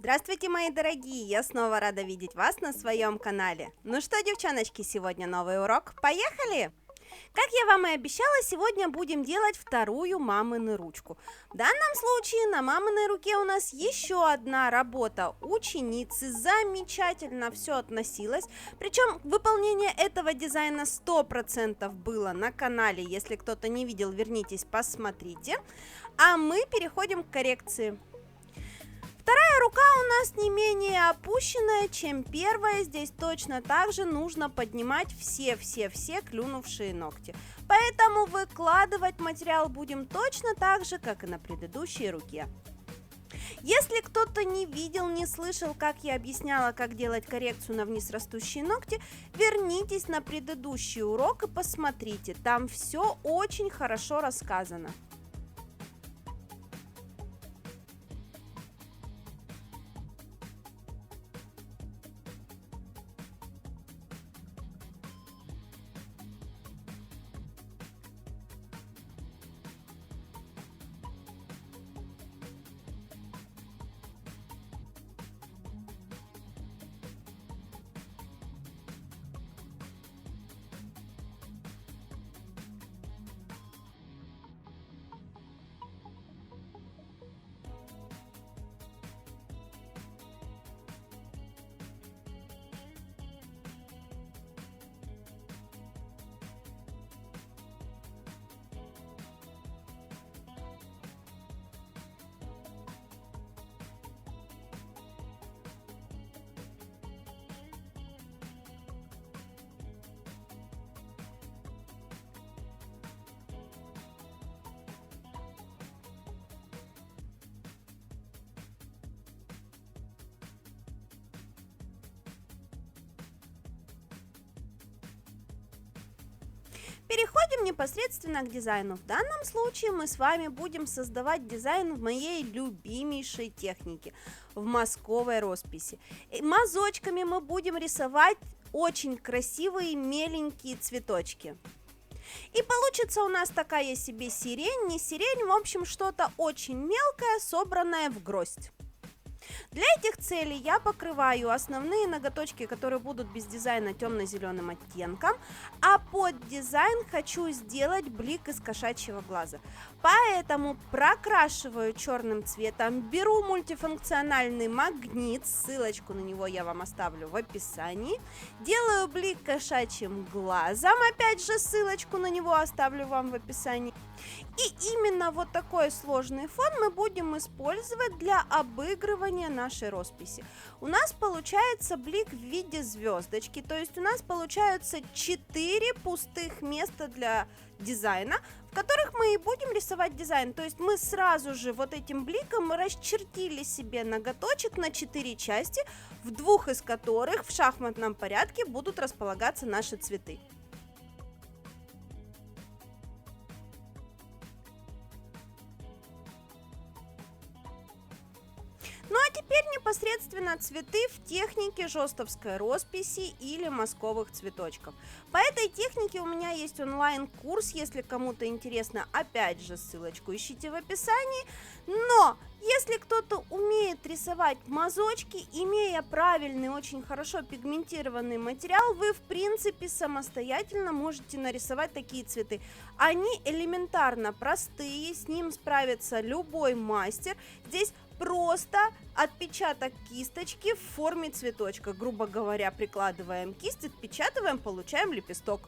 Здравствуйте, мои дорогие! Я снова рада видеть вас на своем канале. Ну что, девчоночки, сегодня новый урок. Поехали! Как я вам и обещала, сегодня будем делать вторую мамину ручку. В данном случае на маминой руке у нас еще одна работа ученицы. Замечательно все относилось. Причем выполнение этого дизайна 100% было на канале. Если кто-то не видел, вернитесь, посмотрите. А мы переходим к коррекции. Вторая рука у нас не менее опущенная, чем первая. Здесь точно так же нужно поднимать все клюнувшие ногти. Поэтому выкладывать материал будем точно так же, как и на предыдущей руке. Если кто-то не видел, не слышал, как я объясняла, как делать коррекцию на вниз растущие ногти, вернитесь на предыдущий урок и посмотрите. Там все очень хорошо рассказано. Переходим непосредственно к дизайну. В данном случае мы с вами будем создавать дизайн в моей любимейшей технике, в мазковой росписи. И мазочками мы будем рисовать очень красивые меленькие цветочки. И получится у нас такая себе сирень, не сирень, в общем, что-то очень мелкое, собранное в гроздь. Для этих целей я покрываю основные ноготочки, которые будут без дизайна, темно-зеленым оттенком, а под дизайн хочу сделать блик из кошачьего глаза. Поэтому прокрашиваю черным цветом, беру мультифункциональный магнит, ссылочку на него я вам оставлю в описании, делаю блик кошачьим глазом, опять же ссылочку на него оставлю вам в описании. И именно вот такой сложный фон мы будем использовать для обыгрывания нашей росписи. У нас получается блик в виде звездочки, то есть у нас получаются 4 пустых места для дизайна, в которых мы и будем рисовать дизайн. То есть мы сразу же вот этим бликом расчертили себе ноготочек на 4 части, в 2 из которых в шахматном порядке будут располагаться наши цветы. Ну а теперь непосредственно цветы в технике жестовской росписи или мазковых цветочков. По этой технике у меня есть онлайн-курс, если кому-то интересно, опять же ссылочку ищите в описании. Но если кто-то умеет рисовать мазочки, имея правильный, очень хорошо пигментированный материал, вы в принципе самостоятельно можете нарисовать такие цветы. Они элементарно простые, с ним справится любой мастер. Здесь просто отпечаток кисточки в форме цветочка. Грубо говоря, прикладываем кисть, отпечатываем, получаем лепесток.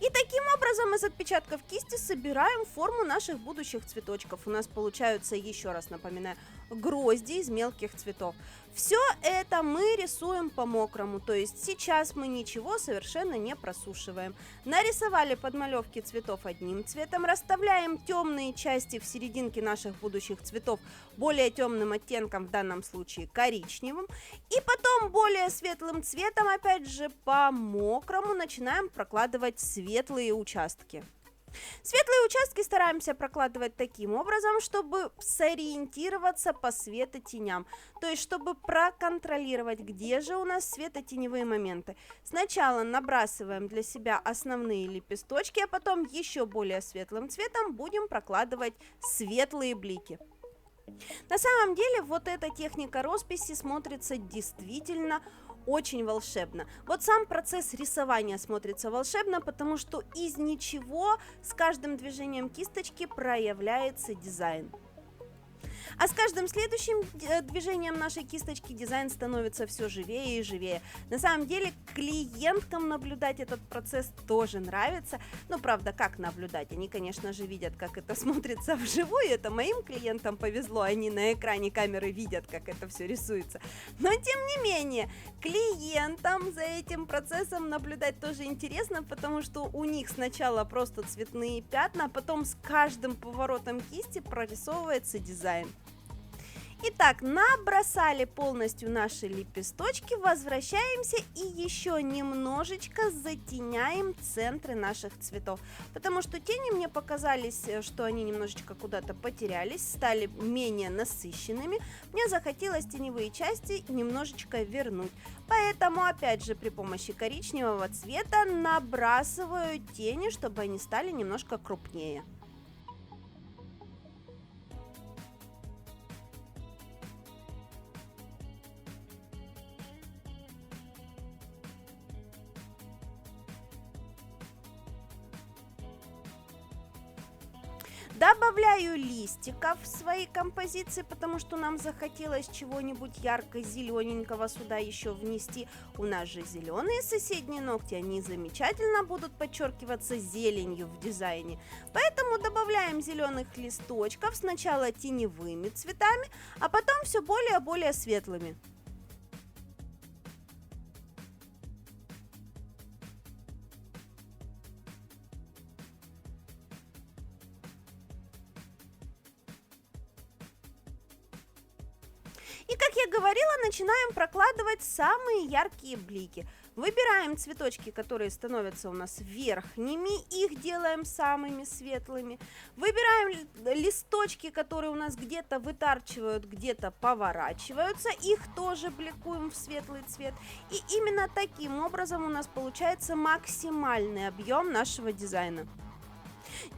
И таким образом из отпечатков кисти собираем форму наших будущих цветочков. У нас получаются, еще раз напоминаю, грозди из мелких цветов. Все это мы рисуем по мокрому, то есть сейчас мы ничего совершенно не просушиваем. Нарисовали подмалевки цветов одним цветом, расставляем темные части в серединке наших будущих цветов более темным оттенком, в данном случае коричневым, и потом более светлым цветом, опять же по мокрому, начинаем прокладывать светлые участки. Светлые участки стараемся прокладывать таким образом, чтобы сориентироваться по светотеням, то есть чтобы проконтролировать, где же у нас светотеневые моменты. Сначала набрасываем для себя основные лепесточки, а потом еще более светлым цветом будем прокладывать светлые блики. На самом деле, вот эта техника росписи смотрится действительно очень волшебно. Вот сам процесс рисования смотрится волшебно, потому что из ничего с каждым движением кисточки проявляется дизайн. А с каждым следующим движением нашей кисточки дизайн становится все живее и живее. На самом деле клиенткам наблюдать этот процесс тоже нравится. Ну, правда, как наблюдать? Они, конечно же, видят, как это смотрится вживую. Это моим клиентам повезло, они на экране камеры видят, как это все рисуется. Но, тем не менее, клиентам за этим процессом наблюдать тоже интересно, потому что у них сначала просто цветные пятна, а потом с каждым поворотом кисти прорисовывается дизайн. Итак, набросали полностью наши лепесточки, возвращаемся и еще немножечко затеняем центры наших цветов, потому что тени мне показались, что они немножечко куда-то потерялись, стали менее насыщенными, мне захотелось теневые части немножечко вернуть, поэтому опять же при помощи коричневого цвета набрасываю тени, чтобы они стали немножко крупнее. Добавляю листиков в свои композиции, потому что нам захотелось чего-нибудь ярко-зелененького сюда еще внести. У нас же зеленые соседние ногти, они замечательно будут подчеркиваться зеленью в дизайне. Поэтому добавляем зеленых листочков сначала теневыми цветами, а потом все более светлыми. И, как я говорила, начинаем прокладывать самые яркие блики. Выбираем цветочки, которые становятся у нас верхними, их делаем самыми светлыми. Выбираем листочки, которые у нас где-то вытарчивают, где-то поворачиваются, их тоже бликуем в светлый цвет. И именно таким образом у нас получается максимальный объем нашего дизайна.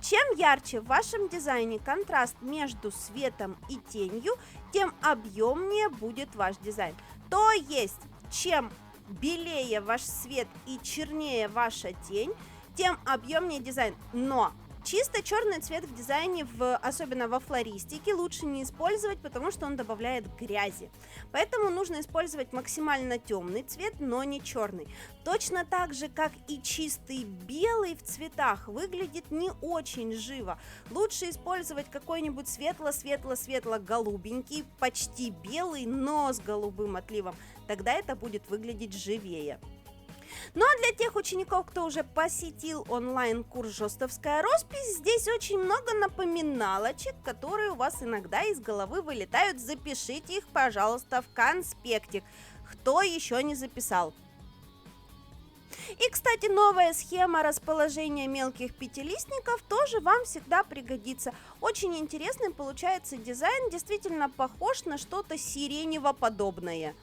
Чем ярче в вашем дизайне контраст между светом и тенью, тем объемнее будет ваш дизайн. То есть, чем белее ваш свет и чернее ваша тень, тем объемнее дизайн. Но чисто черный цвет в дизайне, особенно во флористике, лучше не использовать, потому что он добавляет грязи. Поэтому нужно использовать максимально темный цвет, но не черный. Точно так же, как и чистый белый в цветах выглядит не очень живо. Лучше использовать какой-нибудь светло-светло-светло-голубенький, почти белый, но с голубым отливом. Тогда это будет выглядеть живее. Ну а для тех учеников, кто уже посетил онлайн-курс «Жостовская роспись», здесь очень много напоминалочек, которые у вас иногда из головы вылетают. Запишите их, пожалуйста, в конспектик, кто еще не записал. И, кстати, новая схема расположения мелких пятилистников тоже вам всегда пригодится. Очень интересный получается дизайн, действительно похож на что-то сиренево-подобное.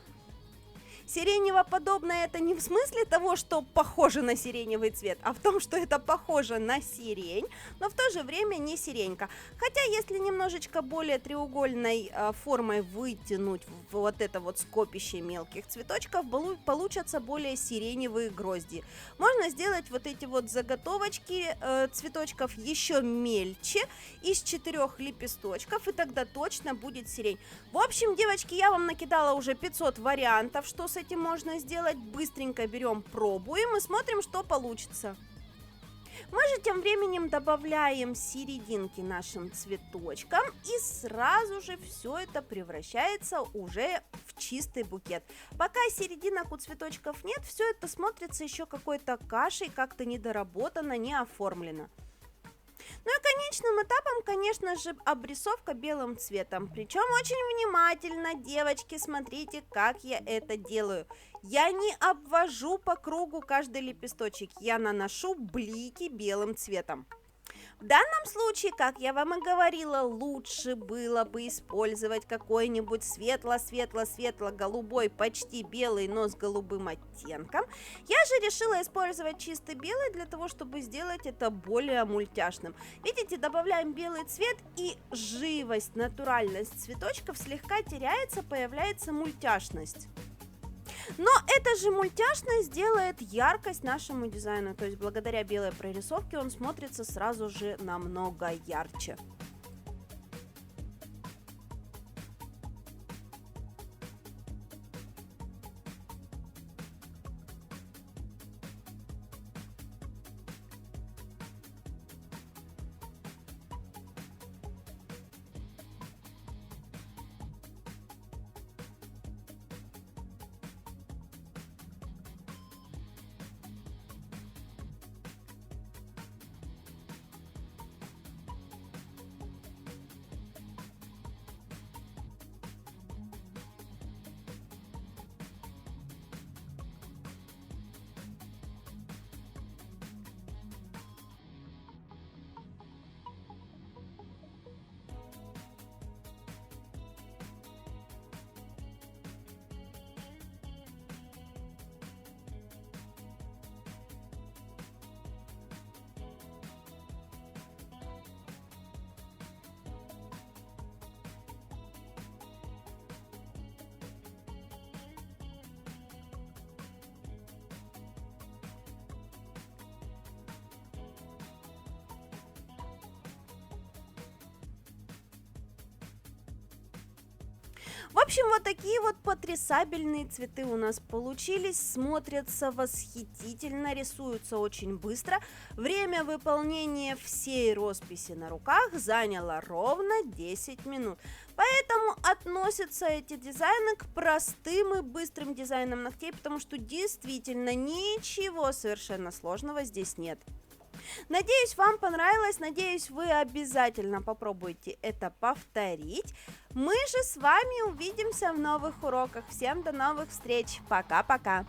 Сиренево-подобное это не в смысле того, что похоже на сиреневый цвет, а в том, что это похоже на сирень, но в то же время не сиренька. Хотя, если немножечко более треугольной формой вытянуть вот это вот скопище мелких цветочков, получатся более сиреневые грозди. Можно сделать вот эти вот заготовочки цветочков еще мельче, из 4 лепесточков, и тогда точно будет сирень. В общем, девочки, я вам накидала уже 500 вариантов, что с этим можно сделать. Быстренько берем, пробуем и смотрим, что получится. Мы же тем временем добавляем серединки нашим цветочкам, и сразу же все это превращается уже в чистый букет. Пока серединок у цветочков нет, все это смотрится еще какой-то кашей, как-то недоработано, не оформлено. Ну и конечным этапом, конечно же, обрисовка белым цветом. Причем очень внимательно, девочки, смотрите, как я это делаю. Я не обвожу по кругу каждый лепесточек, я наношу блики белым цветом. В данном случае, как я вам и говорила, лучше было бы использовать какой-нибудь светло-светло-светло-голубой, почти белый, но с голубым оттенком. Я же решила использовать чистый белый для того, чтобы сделать это более мультяшным. Видите, добавляем белый цвет, и живость, натуральность цветочков слегка теряется, появляется мультяшность. Но эта же мультяшность делает яркость нашему дизайну, то есть благодаря белой прорисовке он смотрится сразу же намного ярче. В общем, вот такие вот потрясабельные цветы у нас получились, смотрятся восхитительно, рисуются очень быстро. Время выполнения всей росписи на руках заняло ровно 10 минут. Поэтому относятся эти дизайны к простым и быстрым дизайнам ногтей, потому что действительно ничего совершенно сложного здесь нет. Надеюсь, вам понравилось, надеюсь, вы обязательно попробуете это повторить. Мы же с вами увидимся в новых уроках. Всем до новых встреч. Пока-пока.